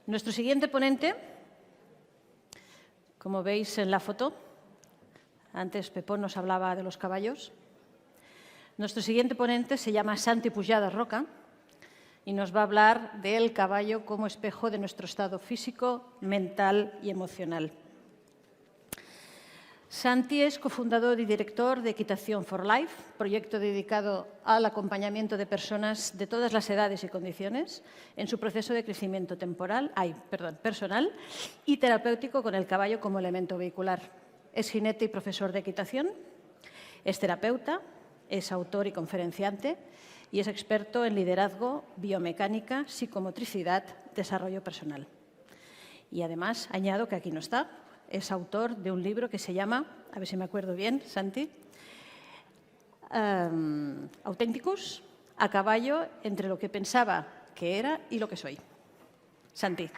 Nuestro siguiente ponente, como veis en la foto, antes Pepón nos hablaba de los caballos. Nuestro siguiente ponente se llama Santi Pujadas Roca y nos va a hablar del caballo como espejo de nuestro estado físico, mental y emocional. Santi es cofundador y director de Equitación for Life, proyecto dedicado al acompañamiento de personas de todas las edades y condiciones en su proceso de crecimiento personal y terapéutico con el caballo como elemento vehicular. Es jinete y profesor de equitación, es terapeuta, es autor y conferenciante y es experto en liderazgo, biomecánica, psicomotricidad, desarrollo personal. Y además, añado que aquí no está, es autor de un libro que se llama, a ver si me acuerdo bien, Santi, Auténticos, a caballo entre lo que pensaba que era y lo que soy. Santi.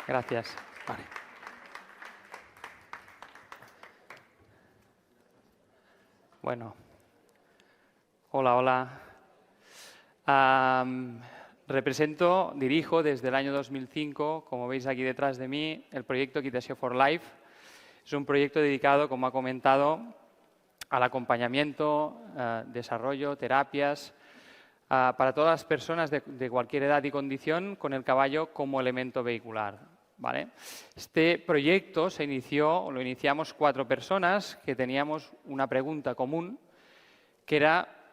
Gracias. Vale. Bueno. Hola. Dirijo desde el año 2005, como veis aquí detrás de mí, el proyecto Equitación for Life. Es un proyecto dedicado, como ha comentado, al acompañamiento, desarrollo, terapias, para todas las personas de cualquier edad y condición con el caballo como elemento vehicular. ¿Vale? Este proyecto lo iniciamos 4 personas que teníamos una pregunta común, que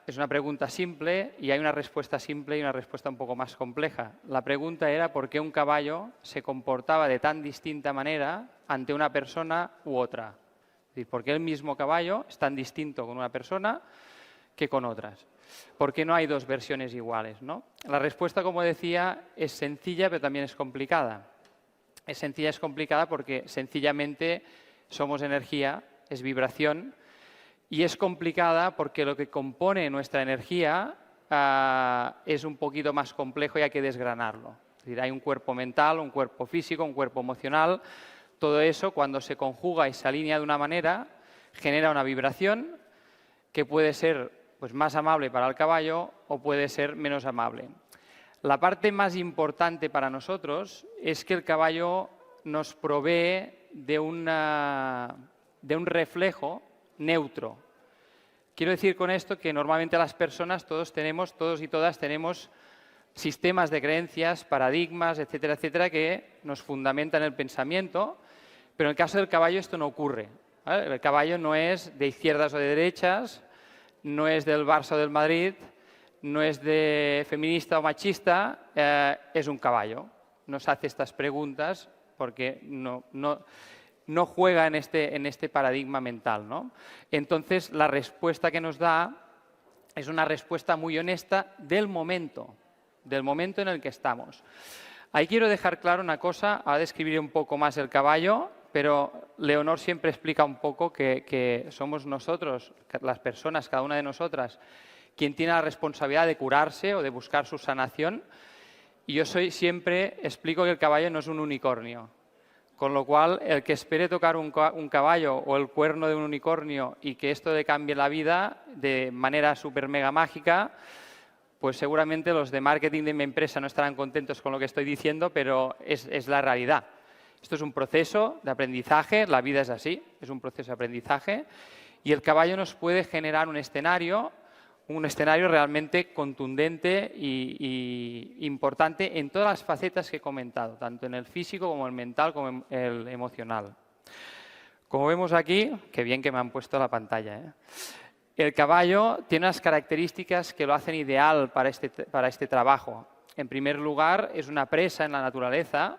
es una pregunta simple y hay una respuesta simple y una respuesta un poco más compleja. La pregunta era por qué un caballo se comportaba de tan distinta manera ante una persona u otra. Es decir, por qué el mismo caballo es tan distinto con una persona que con otras. ¿Por qué no hay 2 versiones iguales, ¿no? La respuesta, como decía, es sencilla pero también es complicada. Es sencilla, es complicada porque sencillamente somos energía, es vibración. Y es complicada porque lo que compone nuestra energía es un poquito más complejo y hay que desgranarlo. Es decir, hay un cuerpo mental, un cuerpo físico, un cuerpo emocional. Todo eso, cuando se conjuga y se alinea de una manera, genera una vibración que puede ser pues, más amable para el caballo o puede ser menos amable. La parte más importante para nosotros es que el caballo nos provee de un reflejo neutro. Quiero decir con esto que normalmente las personas, todos y todas tenemos sistemas de creencias, paradigmas, etcétera, etcétera, que nos fundamentan el pensamiento, pero en el caso del caballo esto no ocurre, ¿vale? El caballo no es de izquierdas o de derechas, no es del Barça o del Madrid, no es de feminista o machista, es un caballo. Nos hace estas preguntas porque no juega en este paradigma mental, ¿no? Entonces, la respuesta que nos da es una respuesta muy honesta del momento en el que estamos. Ahí quiero dejar claro una cosa, ahora describiré un poco más el caballo, pero Leonor siempre explica un poco que somos nosotros, las personas, cada una de nosotras, quien tiene la responsabilidad de curarse o de buscar su sanación. Y yo siempre explico que el caballo no es un unicornio. Con lo cual, el que espere tocar un caballo o el cuerno de un unicornio y que esto le cambie la vida de manera súper mega mágica, pues seguramente los de marketing de mi empresa no estarán contentos con lo que estoy diciendo, pero es la realidad. Esto es un proceso de aprendizaje, la vida es así, es un proceso de aprendizaje y el caballo nos puede generar un escenario realmente contundente y importante en todas las facetas que he comentado, tanto en el físico como en el mental como en el emocional. Como vemos aquí, qué bien que me han puesto la pantalla, ¿eh? El caballo tiene unas características que lo hacen ideal para este trabajo. En primer lugar, es una presa en la naturaleza,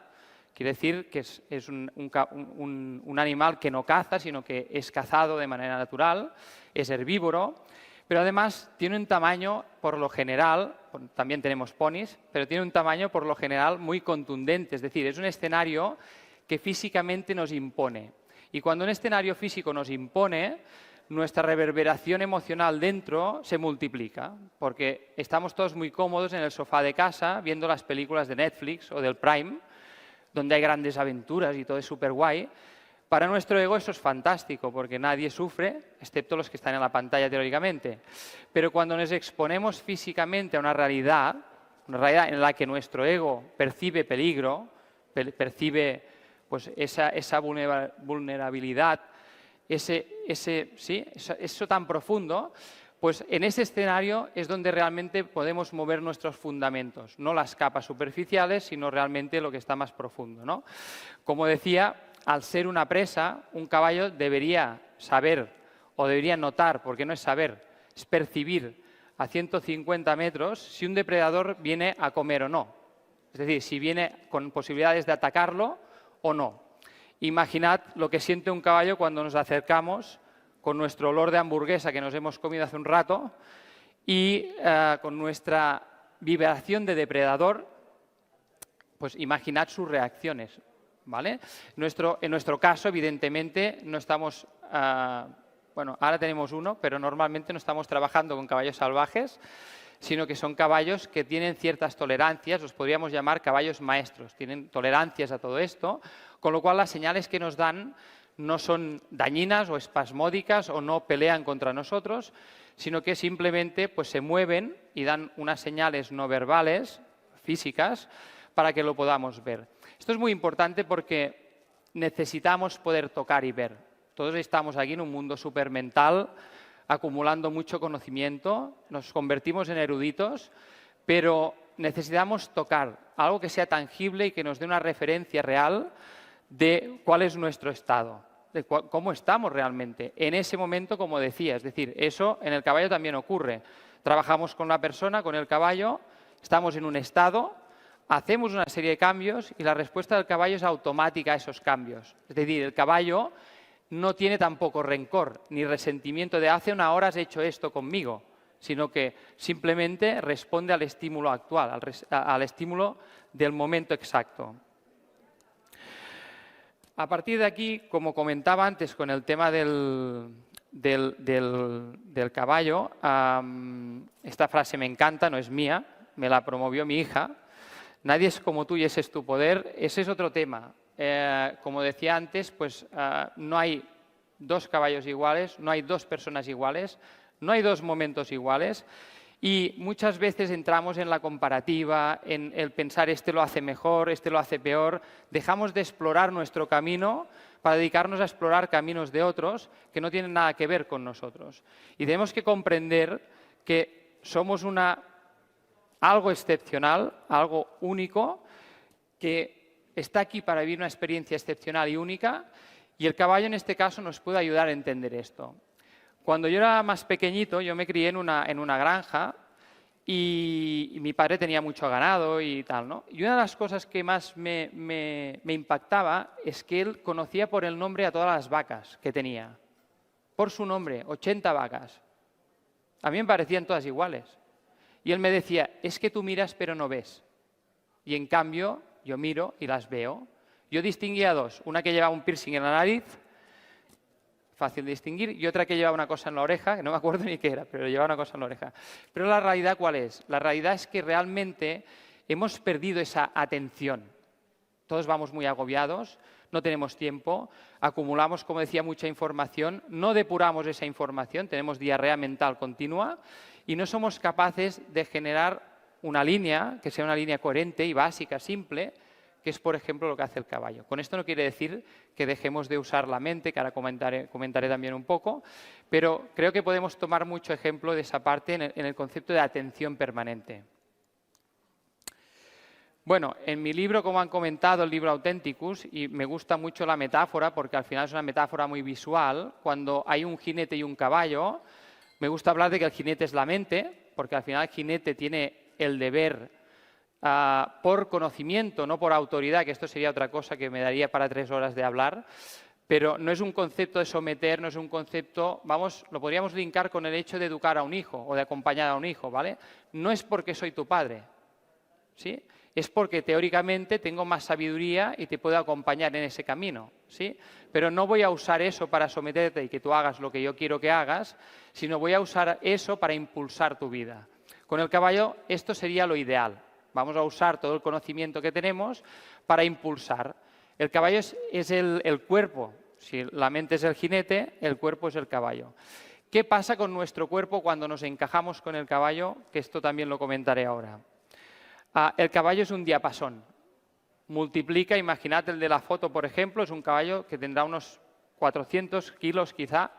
quiere decir que es un animal que no caza, sino que es cazado de manera natural, es herbívoro. Pero además tiene un tamaño, por lo general, también tenemos ponis, pero tiene un tamaño, por lo general, muy contundente. Es decir, es un escenario que físicamente nos impone. Y cuando un escenario físico nos impone, nuestra reverberación emocional dentro se multiplica. Porque estamos todos muy cómodos en el sofá de casa, viendo las películas de Netflix o del Prime, donde hay grandes aventuras y todo es súper guay. Para nuestro ego eso es fantástico, porque nadie sufre, excepto los que están en la pantalla teóricamente. Pero cuando nos exponemos físicamente a una realidad, una realidad en la que nuestro ego percibe peligro, percibe pues, esa vulnerabilidad, eso tan profundo, pues en ese escenario es donde realmente podemos mover nuestros fundamentos, no las capas superficiales, sino realmente lo que está más profundo, ¿no? Como decía, al ser una presa, un caballo debería saber o debería notar, porque no es saber, es percibir a 150 metros si un depredador viene a comer o no. Es decir, si viene con posibilidades de atacarlo o no. Imaginad lo que siente un caballo cuando nos acercamos con nuestro olor de hamburguesa que nos hemos comido hace un rato y con nuestra vibración de depredador, pues imaginad sus reacciones, ¿vale? En nuestro caso, evidentemente, no estamos... bueno, ahora tenemos uno, pero normalmente no estamos trabajando con caballos salvajes, sino que son caballos que tienen ciertas tolerancias, los podríamos llamar caballos maestros, tienen tolerancias a todo esto, con lo cual las señales que nos dan no son dañinas o espasmódicas o no pelean contra nosotros, sino que simplemente pues, se mueven y dan unas señales no verbales, físicas, para que lo podamos ver. Esto es muy importante porque necesitamos poder tocar y ver. Todos estamos aquí en un mundo supermental, acumulando mucho conocimiento, nos convertimos en eruditos, pero necesitamos tocar algo que sea tangible y que nos dé una referencia real de cuál es nuestro estado, de cómo estamos realmente en ese momento, como decía. Es decir, eso en el caballo también ocurre. Trabajamos con la persona, con el caballo, estamos en un estado, hacemos una serie de cambios y la respuesta del caballo es automática a esos cambios. Es decir, el caballo no tiene tampoco rencor ni resentimiento de hace una hora has hecho esto conmigo, sino que simplemente responde al estímulo actual, al estímulo del momento exacto. A partir de aquí, como comentaba antes con el tema del caballo, esta frase me encanta, no es mía, me la promovió mi hija. Nadie es como tú y ese es tu poder. Ese es otro tema. Como decía antes, pues no hay dos caballos iguales, no hay dos personas iguales, no hay dos momentos iguales y muchas veces entramos en la comparativa, en el pensar este lo hace mejor, este lo hace peor, dejamos de explorar nuestro camino para dedicarnos a explorar caminos de otros que no tienen nada que ver con nosotros. Y tenemos que comprender que somos algo excepcional, algo único, que está aquí para vivir una experiencia excepcional y única, y el caballo en este caso nos puede ayudar a entender esto. Cuando yo era más pequeñito, yo me crié en una granja y mi padre tenía mucho ganado y tal, ¿no? Y una de las cosas que más me impactaba es que él conocía por el nombre a todas las vacas que tenía. Por su nombre, 80 vacas. A mí me parecían todas iguales. Y él me decía, es que tú miras pero no ves. Y en cambio, yo miro y las veo. Yo distinguía dos, una que llevaba un piercing en la nariz, fácil de distinguir, y otra que llevaba una cosa en la oreja, que no me acuerdo ni qué era, pero llevaba una cosa en la oreja. Pero la realidad, ¿cuál es? La realidad es que realmente hemos perdido esa atención. Todos vamos muy agobiados, no tenemos tiempo, acumulamos, como decía, mucha información, no depuramos esa información, tenemos diarrea mental continua y no somos capaces de generar una línea que sea una línea coherente y básica, simple, que es, por ejemplo, lo que hace el caballo. Con esto no quiere decir que dejemos de usar la mente, que ahora comentaré también un poco, pero creo que podemos tomar mucho ejemplo de esa parte en el concepto de atención permanente. Bueno, en mi libro, como han comentado, el libro Authenticus, y me gusta mucho la metáfora, porque al final es una metáfora muy visual, cuando hay un jinete y un caballo, me gusta hablar de que el jinete es la mente, porque al final el jinete tiene el deber por conocimiento, no por autoridad, que esto sería otra cosa que me daría para 3 horas de hablar, pero no es un concepto de someter, no es un concepto, lo podríamos linkar con el hecho de educar a un hijo o de acompañar a un hijo, ¿vale? No es porque soy tu padre, ¿sí? Es porque teóricamente tengo más sabiduría y te puedo acompañar en ese camino, ¿sí? Pero no voy a usar eso para someterte y que tú hagas lo que yo quiero que hagas, sino voy a usar eso para impulsar tu vida. Con el caballo esto sería lo ideal. Vamos a usar todo el conocimiento que tenemos para impulsar. El caballo es el cuerpo. Si la mente es el jinete, el cuerpo es el caballo. ¿Qué pasa con nuestro cuerpo cuando nos encajamos con el caballo? Que esto también lo comentaré ahora. El caballo es un diapasón. Multiplica, imaginad el de la foto, por ejemplo, es un caballo que tendrá unos 400 kilos quizá,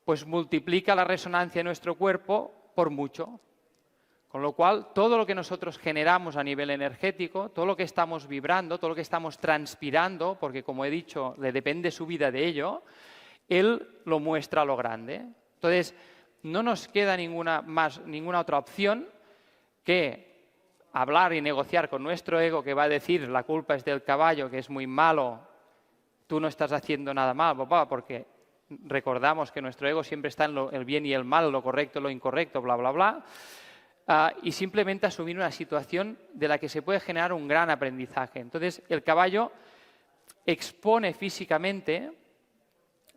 pues multiplica la resonancia de nuestro cuerpo por mucho. Con lo cual, todo lo que nosotros generamos a nivel energético, todo lo que estamos vibrando, todo lo que estamos transpirando, porque como he dicho, le depende su vida de ello, él lo muestra a lo grande. Entonces, no nos queda ninguna otra opción que hablar y negociar con nuestro ego, que va a decir la culpa es del caballo, que es muy malo, tú no estás haciendo nada mal, papá, porque recordamos que nuestro ego siempre está en el bien y el mal, lo correcto, lo incorrecto, bla, bla, bla. Y simplemente asumir una situación de la que se puede generar un gran aprendizaje. Entonces, el caballo expone físicamente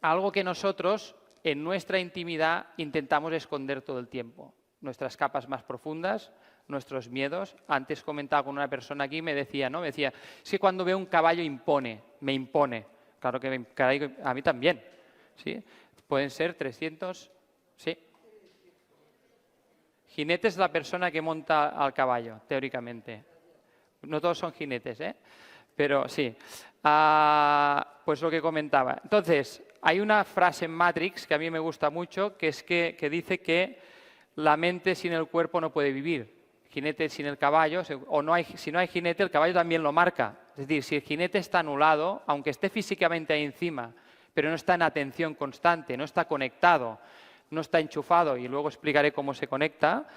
algo que nosotros, en nuestra intimidad, intentamos esconder todo el tiempo. Nuestras capas más profundas, nuestros miedos. Antes comentaba con una persona aquí, me decía, es que cuando veo un caballo me impone. Claro que a mí también. ¿Sí? Pueden ser 300, sí. Jinete es la persona que monta al caballo, teóricamente. No todos son jinetes, ¿eh? Pero sí. Pues lo que comentaba. Entonces, hay una frase en Matrix que a mí me gusta mucho, que es que dice que la mente sin el cuerpo no puede vivir. Jinete sin el caballo, si no hay jinete, el caballo también lo marca. Es decir, si el jinete está anulado, aunque esté físicamente ahí encima, pero no está en atención constante, no está conectado, no está enchufado, y luego explicaré cómo se conecta,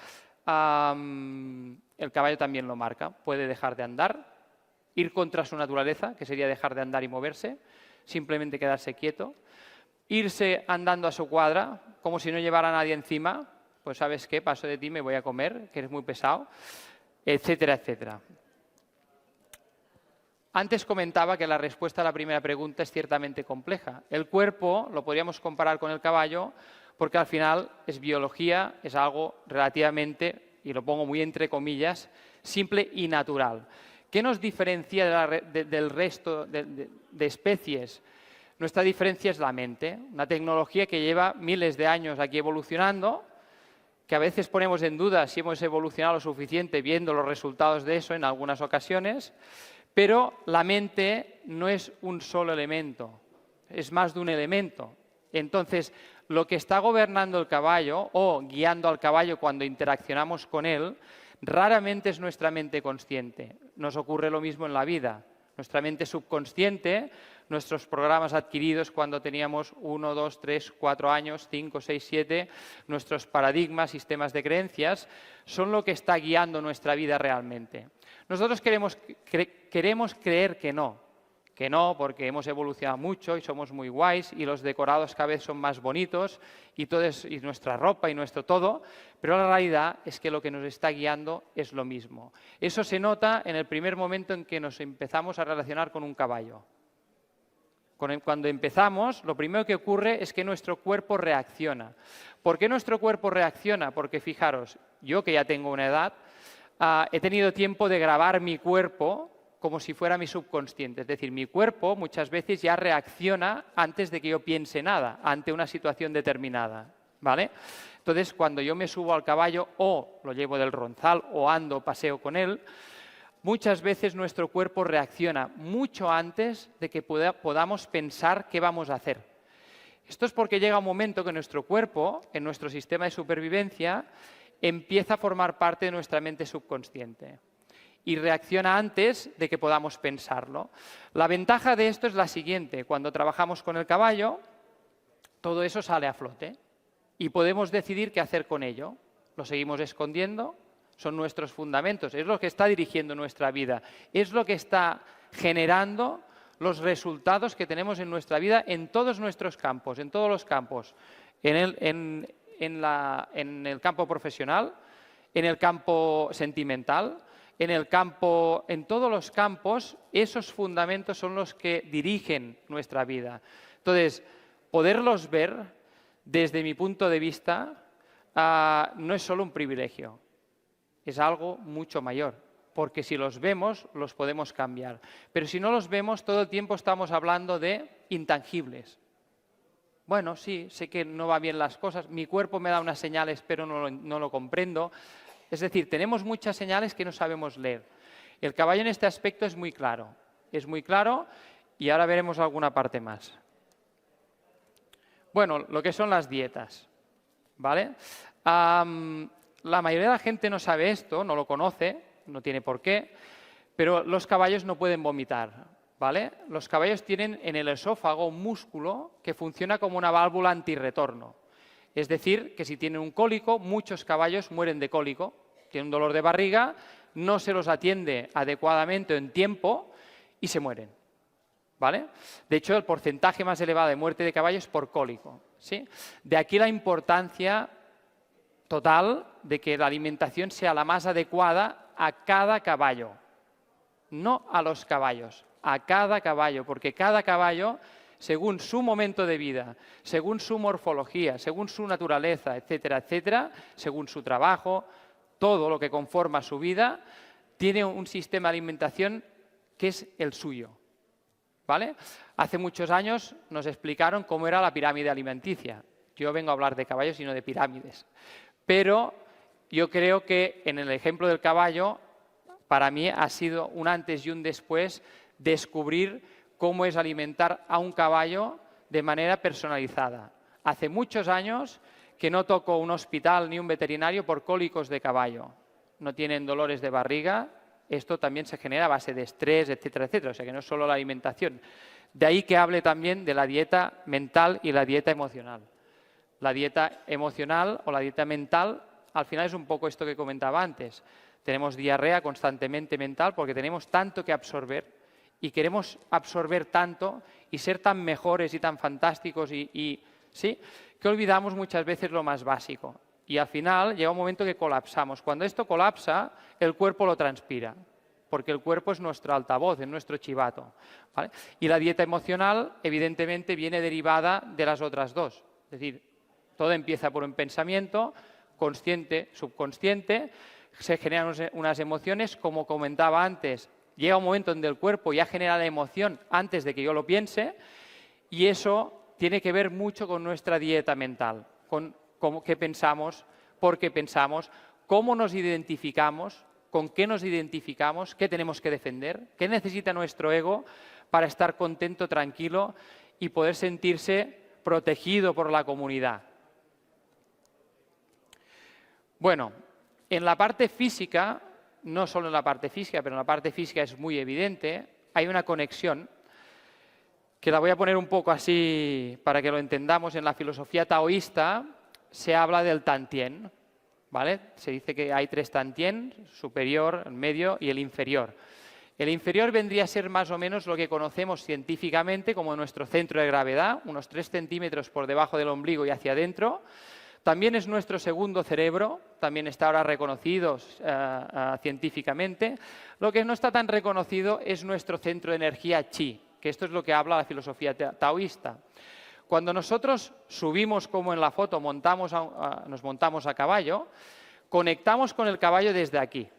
el caballo también lo marca. Puede dejar de andar, ir contra su naturaleza, que sería dejar de andar y moverse, simplemente quedarse quieto, irse andando a su cuadra, como si no llevara a nadie encima, pues ¿sabes qué? Paso de ti, me voy a comer, que eres muy pesado, etcétera, etcétera. Antes comentaba que la respuesta a la primera pregunta es ciertamente compleja. El cuerpo lo podríamos comparar con el caballo porque al final es biología, es algo relativamente, y lo pongo muy entre comillas, simple y natural. ¿Qué nos diferencia del resto de especies? Nuestra diferencia es la mente, una tecnología que lleva miles de años aquí evolucionando, que a veces ponemos en duda si hemos evolucionado lo suficiente viendo los resultados de eso en algunas ocasiones, pero la mente no es un solo elemento, es más de un elemento. Entonces, lo que está gobernando el caballo o guiando al caballo cuando interaccionamos con él, raramente es nuestra mente consciente. Nos ocurre lo mismo en la vida. Nuestra mente subconsciente, nuestros programas adquiridos cuando teníamos 1, 2, 3, 4 años, 5, 6, 7, nuestros paradigmas, sistemas de creencias, son lo que está guiando nuestra vida realmente. Nosotros queremos creer que no, porque hemos evolucionado mucho y somos muy guays y los decorados cada vez son más bonitos y nuestra ropa y nuestro todo, pero la realidad es que lo que nos está guiando es lo mismo. Eso se nota en el primer momento en que nos empezamos a relacionar con un caballo. Cuando empezamos, lo primero que ocurre es que nuestro cuerpo reacciona. ¿Por qué nuestro cuerpo reacciona? Porque fijaros, yo que ya tengo una edad, he tenido tiempo de grabar mi cuerpo como si fuera mi subconsciente. Es decir, mi cuerpo muchas veces ya reacciona antes de que yo piense nada, ante una situación determinada, ¿vale? Entonces, cuando yo me subo al caballo o lo llevo del ronzal o ando, paseo con él, muchas veces nuestro cuerpo reacciona mucho antes de que podamos pensar qué vamos a hacer. Esto es porque llega un momento que nuestro cuerpo, en nuestro sistema de supervivencia, empieza a formar parte de nuestra mente subconsciente y reacciona antes de que podamos pensarlo. La ventaja de esto es la siguiente: cuando trabajamos con el caballo, todo eso sale a flote y podemos decidir qué hacer con ello. Lo seguimos escondiendo, son nuestros fundamentos, es lo que está dirigiendo nuestra vida, es lo que está generando los resultados que tenemos en nuestra vida en todos nuestros campos, en todos los campos, en el campo profesional, en el campo sentimental, en todos los campos, esos fundamentos son los que dirigen nuestra vida. Entonces, poderlos ver, desde mi punto de vista, no es solo un privilegio, es algo mucho mayor, porque si los vemos, los podemos cambiar. Pero si no los vemos, todo el tiempo estamos hablando de intangibles. Bueno, sí, sé que no van bien las cosas, mi cuerpo me da unas señales, pero no lo comprendo. Es decir, tenemos muchas señales que no sabemos leer. El caballo en este aspecto es muy claro y ahora veremos alguna parte más. Bueno, lo que son las dietas, ¿vale? La mayoría de la gente no sabe esto, no lo conoce, no tiene por qué, pero los caballos no pueden vomitar, ¿vale? Los caballos tienen en el esófago un músculo que funciona como una válvula antirretorno. Es decir, que si tienen un cólico, muchos caballos mueren de cólico, tienen un dolor de barriga, no se los atiende adecuadamente o en tiempo y se mueren, ¿vale? De hecho, el porcentaje más elevado de muerte de caballos es por cólico, ¿sí? De aquí la importancia total de que la alimentación sea la más adecuada a cada caballo, no a los caballos, a cada caballo, porque cada caballo, según su momento de vida, según su morfología, según su naturaleza, etcétera, etcétera, según su trabajo, todo lo que conforma su vida, tiene un sistema de alimentación que es el suyo, ¿vale? Hace muchos años nos explicaron cómo era la pirámide alimenticia. Yo vengo a hablar de caballos y no de pirámides. Pero yo creo que en el ejemplo del caballo, para mí ha sido un antes y un después descubrir cómo es alimentar a un caballo de manera personalizada. Hace muchos años que no toco un hospital ni un veterinario por cólicos de caballo. No tienen dolores de barriga. Esto también se genera a base de estrés, etcétera, etcétera. O sea que no es solo la alimentación. De ahí que hable también de la dieta mental y la dieta emocional. La dieta emocional o la dieta mental, al final es un poco esto que comentaba antes. Tenemos diarrea constantemente mental porque tenemos tanto que absorber y queremos absorber tanto y ser tan mejores y tan fantásticos ¿sí? Que olvidamos muchas veces lo más básico. Y al final llega un momento que colapsamos. Cuando esto colapsa, el cuerpo lo transpira, porque el cuerpo es nuestro altavoz, es nuestro chivato, ¿vale? Y la dieta emocional, evidentemente, viene derivada de las otras dos. Es decir, todo empieza por un pensamiento, consciente, subconsciente, se generan unas emociones, como comentaba antes, llega un momento donde el cuerpo ya genera la emoción antes de que yo lo piense, y eso tiene que ver mucho con nuestra dieta mental, con qué pensamos, por qué pensamos, cómo nos identificamos, con qué nos identificamos, qué tenemos que defender, qué necesita nuestro ego para estar contento, tranquilo y poder sentirse protegido por la comunidad. Bueno, en la parte física, no solo en la parte física, pero en la parte física es muy evidente, hay una conexión que la voy a poner un poco así para que lo entendamos. En la filosofía taoísta se habla del tantien, ¿vale? Se dice que hay 3 tantien, superior, el medio y el inferior. El inferior vendría a ser más o menos lo que conocemos científicamente como nuestro centro de gravedad, unos 3 centímetros por debajo del ombligo y hacia adentro. También es nuestro segundo cerebro, también está ahora reconocido científicamente. Lo que no está tan reconocido es nuestro centro de energía chi, que esto es lo que habla la filosofía taoísta. Cuando nosotros subimos, como en la foto, nos montamos a caballo, conectamos con el caballo desde aquí.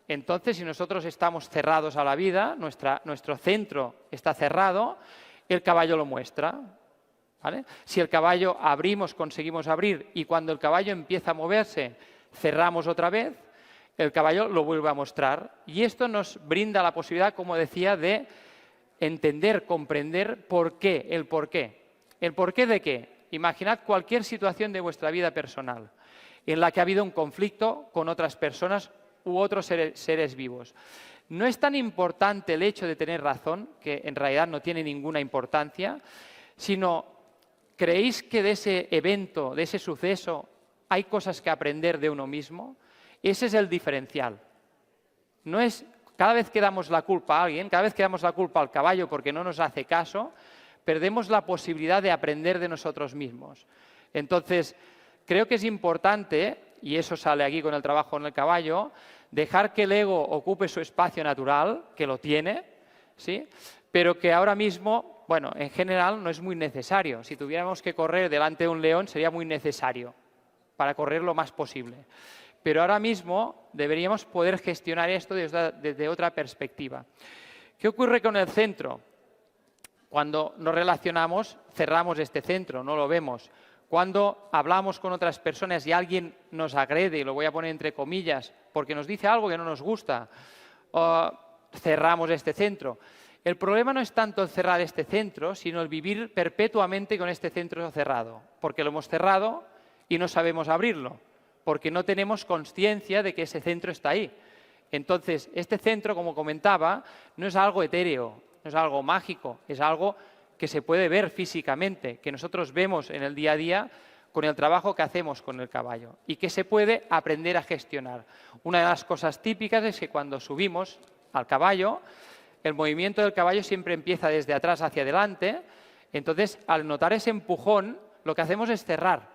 Entonces, si nosotros estamos cerrados a la vida, nuestro centro está cerrado, el caballo lo muestra, ¿vale? Si el caballo conseguimos abrir, y cuando el caballo empieza a moverse, cerramos otra vez, el caballo lo vuelve a mostrar. Y esto nos brinda la posibilidad, como decía, de entender, comprender por qué, el por qué. ¿El porqué de qué? Imaginad cualquier situación de vuestra vida personal en la que ha habido un conflicto con otras personas u otros seres vivos. No es tan importante el hecho de tener razón, que en realidad no tiene ninguna importancia, sino ¿creéis que de ese evento, de ese suceso, hay cosas que aprender de uno mismo? Ese es el diferencial. No es cada vez que damos la culpa a alguien, cada vez que damos la culpa al caballo porque no nos hace caso, perdemos la posibilidad de aprender de nosotros mismos. Entonces, creo que es importante, y eso sale aquí con el trabajo en el caballo, dejar que el ego ocupe su espacio natural, que lo tiene, ¿sí? Pero que ahora mismo, bueno, en general no es muy necesario. Si tuviéramos que correr delante de un león sería muy necesario para correr lo más posible. Pero ahora mismo deberíamos poder gestionar esto desde otra perspectiva. ¿Qué ocurre con el centro? Cuando nos relacionamos, cerramos este centro, no lo vemos. Cuando hablamos con otras personas y alguien nos agrede, y lo voy a poner entre comillas, porque nos dice algo que no nos gusta, cerramos este centro. El problema no es tanto el cerrar este centro, sino el vivir perpetuamente con este centro cerrado, porque lo hemos cerrado y no sabemos abrirlo, porque no tenemos consciencia de que ese centro está ahí. Entonces, este centro, como comentaba, no es algo etéreo, no es algo mágico, es algo que se puede ver físicamente, que nosotros vemos en el día a día con el trabajo que hacemos con el caballo y que se puede aprender a gestionar. Una de las cosas típicas es que cuando subimos al caballo, el movimiento del caballo siempre empieza desde atrás hacia adelante, entonces al notar ese empujón lo que hacemos es cerrar.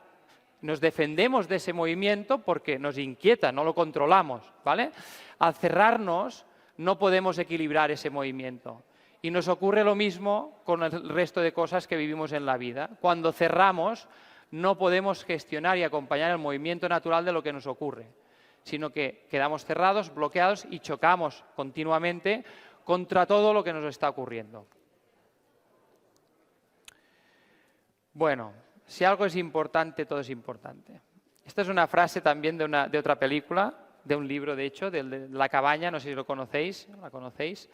Nos defendemos de ese movimiento porque nos inquieta, no lo controlamos, ¿vale? Al cerrarnos no podemos equilibrar ese movimiento. Y nos ocurre lo mismo con el resto de cosas que vivimos en la vida. Cuando cerramos no podemos gestionar y acompañar el movimiento natural de lo que nos ocurre, sino que quedamos cerrados, bloqueados y chocamos continuamente contra todo lo que nos está ocurriendo. Bueno, si algo es importante, todo es importante. Esta es una frase también de otra película, de un libro de hecho, de La cabaña, no sé si lo conocéis, ¿la conocéis?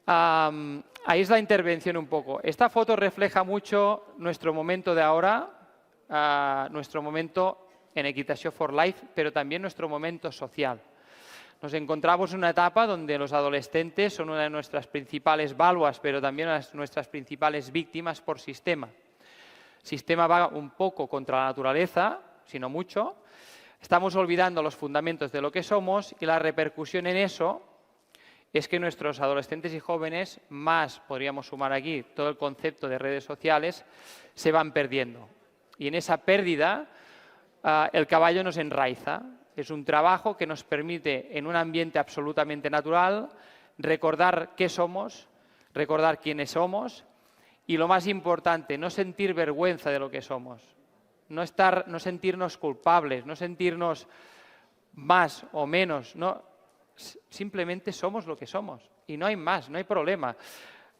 Ahí es la intervención un poco. Esta foto refleja mucho nuestro momento de ahora, nuestro momento en Equitació for Life, pero también nuestro momento social. Nos encontramos en una etapa donde los adolescentes son una de nuestras principales baluas, pero también una de nuestras principales víctimas por sistema. El sistema va un poco contra la naturaleza, si no mucho. Estamos olvidando los fundamentos de lo que somos y la repercusión en eso es que nuestros adolescentes y jóvenes, más podríamos sumar aquí todo el concepto de redes sociales, se van perdiendo. Y en esa pérdida el caballo nos enraiza. Es un trabajo que nos permite, en un ambiente absolutamente natural, recordar qué somos, recordar quiénes somos y, lo más importante, no sentir vergüenza de lo que somos. No sentirnos culpables, no sentirnos más o menos, no. Simplemente somos lo que somos y no hay más, no hay problema.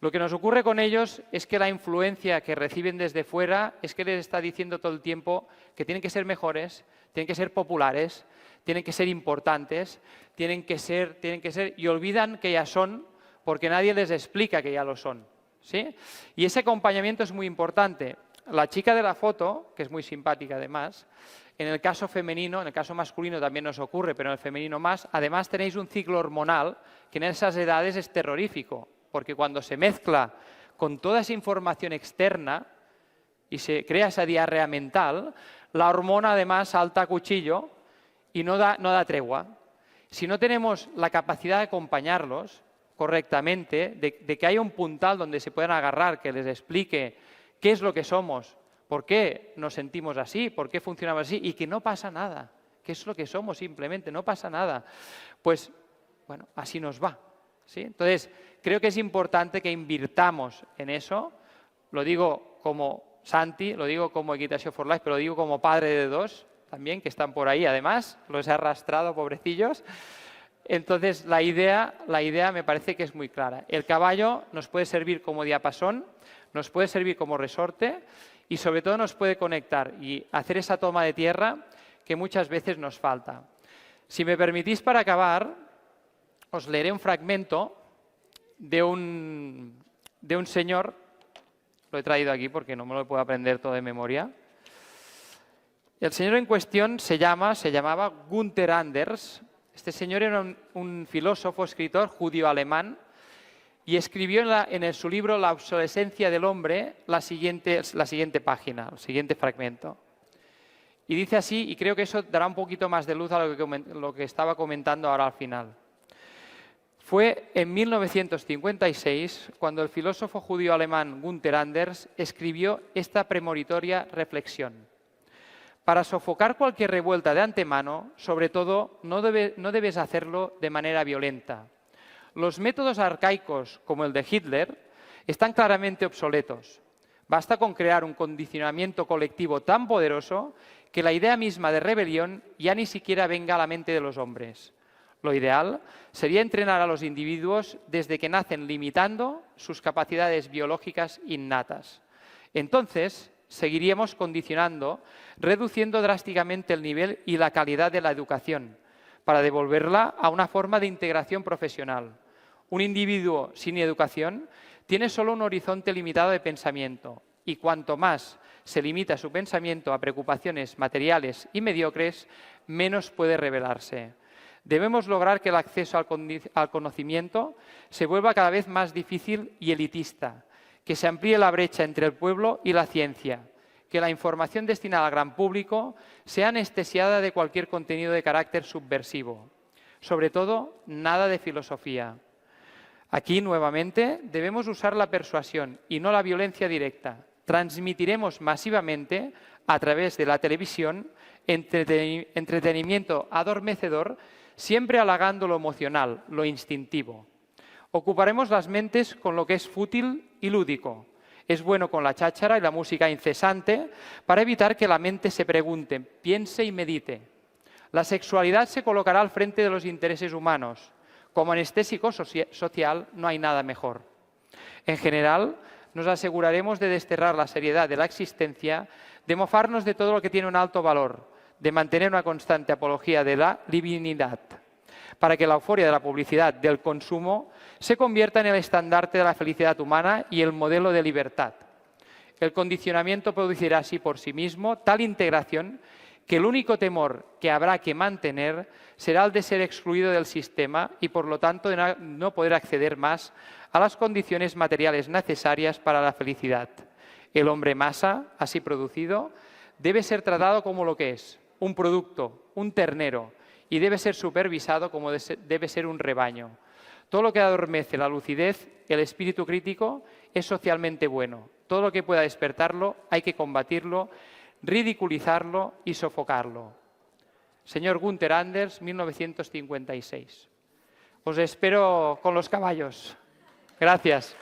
Lo que nos ocurre con ellos es que la influencia que reciben desde fuera es que les está diciendo todo el tiempo que tienen que ser mejores, tienen que ser populares, tienen que ser importantes, tienen que ser, y olvidan que ya son porque nadie les explica que ya lo son, ¿sí? Y ese acompañamiento es muy importante. La chica de la foto, que es muy simpática además, en el caso femenino, en el caso masculino también nos ocurre, pero en el femenino más, además tenéis un ciclo hormonal que en esas edades es terrorífico, porque cuando se mezcla con toda esa información externa y se crea esa diarrea mental, la hormona además salta a cuchillo y no da tregua. Si no tenemos la capacidad de acompañarlos correctamente, de que haya un puntal donde se puedan agarrar, que les explique qué es lo que somos, por qué nos sentimos así, por qué funcionamos así y que no pasa nada, que es lo que somos simplemente, no pasa nada. Pues, bueno, así nos va, ¿sí? Entonces, creo que es importante que invirtamos en eso. Lo digo como Santi, lo digo como Equitació for Life, pero lo digo como padre de dos también, que están por ahí además, los he arrastrado, pobrecillos. Entonces, la idea me parece que es muy clara. El caballo nos puede servir como diapasón, nos puede servir como resorte y sobre todo nos puede conectar y hacer esa toma de tierra que muchas veces nos falta. Si me permitís, para acabar, os leeré un fragmento de un señor, lo he traído aquí porque no me lo puedo aprender todo de memoria. El señor en cuestión se llamaba Günther Anders. Este señor era un filósofo, escritor judío-alemán, y escribió en su libro La obsolescencia del hombre la siguiente página, el siguiente fragmento. Y dice así, y creo que eso dará un poquito más de luz a lo que estaba comentando ahora al final. Fue en 1956 cuando el filósofo judío alemán Günther Anders escribió esta premonitoria reflexión. Para sofocar cualquier revuelta de antemano, sobre todo, no debes hacerlo de manera violenta. Los métodos arcaicos, como el de Hitler, están claramente obsoletos. Basta con crear un condicionamiento colectivo tan poderoso que la idea misma de rebelión ya ni siquiera venga a la mente de los hombres. Lo ideal sería entrenar a los individuos desde que nacen limitando sus capacidades biológicas innatas. Entonces, seguiríamos condicionando, reduciendo drásticamente el nivel y la calidad de la educación, para devolverla a una forma de integración profesional. Un individuo sin educación tiene solo un horizonte limitado de pensamiento y cuanto más se limita su pensamiento a preocupaciones materiales y mediocres, menos puede revelarse. Debemos lograr que el acceso al conocimiento se vuelva cada vez más difícil y elitista, que se amplíe la brecha entre el pueblo y la ciencia, que la información destinada al gran público sea anestesiada de cualquier contenido de carácter subversivo. Sobre todo, nada de filosofía. Aquí, nuevamente, debemos usar la persuasión y no la violencia directa. Transmitiremos masivamente, a través de la televisión, entretenimiento adormecedor, siempre halagando lo emocional, lo instintivo. Ocuparemos las mentes con lo que es fútil y lúdico. Es bueno con la cháchara y la música incesante para evitar que la mente se pregunte, piense y medite. La sexualidad se colocará al frente de los intereses humanos. Como anestésico social no hay nada mejor. En general, nos aseguraremos de desterrar la seriedad de la existencia, de mofarnos de todo lo que tiene un alto valor, de mantener una constante apología de la divinidad, para que la euforia de la publicidad del consumo se convierta en el estandarte de la felicidad humana y el modelo de libertad. El condicionamiento producirá así por sí mismo tal integración que el único temor que habrá que mantener será el de ser excluido del sistema y, por lo tanto, de no poder acceder más a las condiciones materiales necesarias para la felicidad. El hombre masa, así producido, debe ser tratado como lo que es, un producto, un ternero, y debe ser supervisado como debe ser un rebaño. Todo lo que adormece la lucidez, el espíritu crítico, es socialmente bueno. Todo lo que pueda despertarlo hay que combatirlo, ridiculizarlo y sofocarlo. Señor Günther Anders, 1956. Os espero con los caballos. Gracias.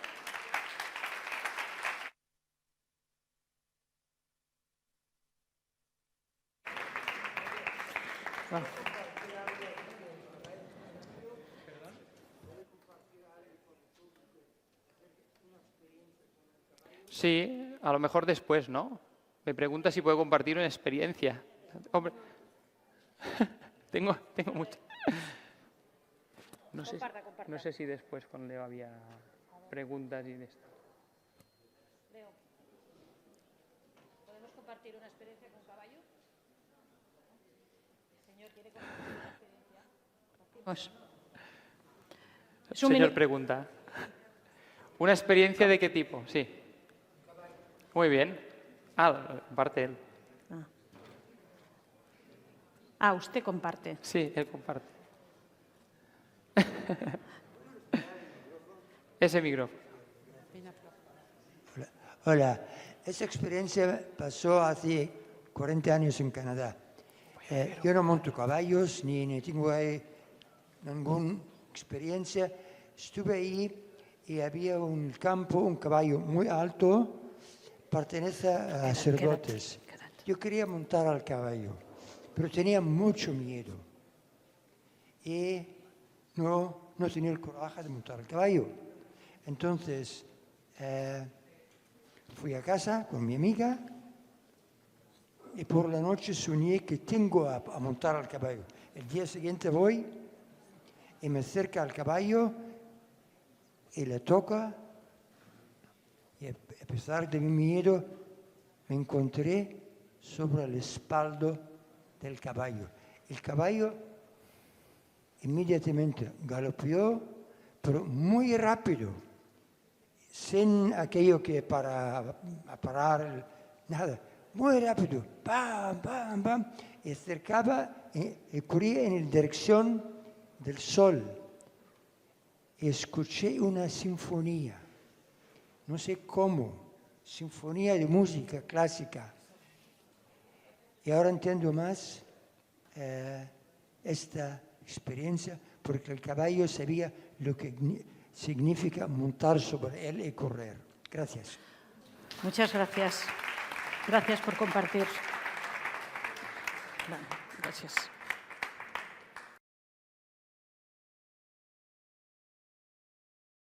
Sí, a lo mejor después, ¿no? Me pregunta si puedo compartir una experiencia. Hombre, tengo mucho. No sé si después con Leo había preguntas y de esto. Leo, ¿podemos compartir una experiencia con caballo? ¿El señor quiere compartir una experiencia? Señor pregunta. ¿Una experiencia de qué tipo? Sí. Muy bien. Comparte él. Usted comparte. Sí, él comparte. Ese micrófono. Hola, esa experiencia pasó hace 40 años en Canadá. Yo no monto caballos ni tengo ahí ninguna experiencia. Estuve ahí y había un campo, un caballo muy alto, pertenece a sacerdotes. Yo quería montar al caballo, pero tenía mucho miedo y no tenía el coraje de montar el caballo. Entonces fui a casa con mi amiga y por la noche soñé que tengo a montar al caballo. El día siguiente voy y me acerco al caballo y le toca, y a pesar de mi miedo me encontré sobre el espaldo del caballo. El caballo inmediatamente galopeó, pero muy rápido, sin aquello que para parar, nada, muy rápido, ¡pam, pam, pam! Y acercaba y corría en la dirección del sol. Y escuché una sinfonía, no sé cómo, sinfonía de música clásica. Y ahora entiendo más esta experiencia, porque el caballo sabía lo que significa montar sobre él y correr. Gracias. Muchas gracias. Gracias por compartir. Gracias.